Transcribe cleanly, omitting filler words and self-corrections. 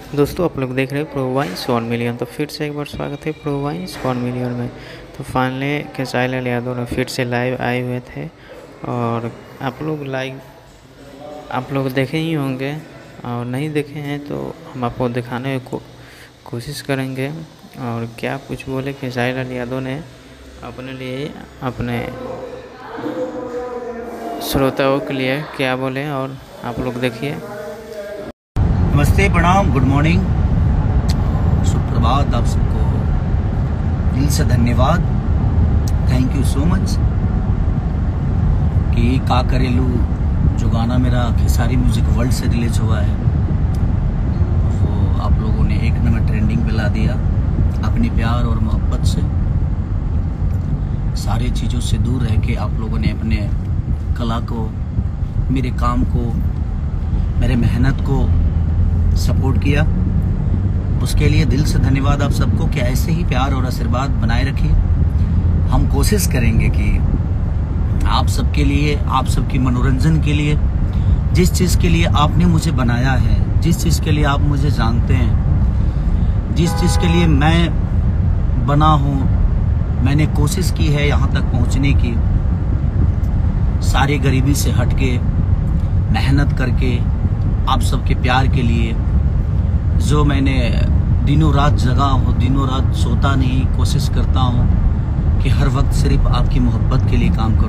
दोस्तों आप लोग देख रहे हैं प्रोवाइंस 1 मिलियन। तो फिर से एक बार स्वागत है प्रोवाइंस 1 मिलियन में। तो फाइनली खेसारी लाल यादव फिर से लाइव आए हुए थे और आप लोग देखे ही होंगे और नहीं देखे हैं तो हम आपको दिखाने की कोशिश करेंगे। और क्या कुछ बोले खेसारी लाल यादव ने अपने लिए, अपने श्रोताओं के लिए क्या बोले, और आप लोग देखिए। नमस्ते, प्रणाम, गुड मॉर्निंग, सुप्रभात। आप सबको दिल से धन्यवाद, थैंक यू सो मच। कि का करेलू जो गाना मेरा खेसारी म्यूजिक वर्ल्ड से रिलीज हुआ है वो आप लोगों ने 1 नंबर ट्रेंडिंग पे ला दिया। अपनी प्यार और मोहब्बत से, सारी चीज़ों से दूर रह के आप लोगों ने अपने कला को, मेरे काम को, मेरे मेहनत को सपोर्ट किया। उसके लिए दिल से धन्यवाद आप सबको कि ऐसे ही प्यार और आशीर्वाद बनाए रखिए। हम कोशिश करेंगे कि आप सबके लिए, आप सबकी मनोरंजन के लिए, जिस चीज़ के लिए आपने मुझे बनाया है, जिस चीज़ के लिए आप मुझे जानते हैं, जिस चीज़ के लिए मैं बना हूँ, मैंने कोशिश की है यहाँ तक पहुँचने की, सारी गरीबी से हटके मेहनत करके आप सबके प्यार के लिए, जो मैंने दिनों रात जगा हूँ, दिनों रात सोता नहीं, कोशिश करता हूँ कि हर वक्त सिर्फ आपकी मोहब्बत के लिए काम करूँ।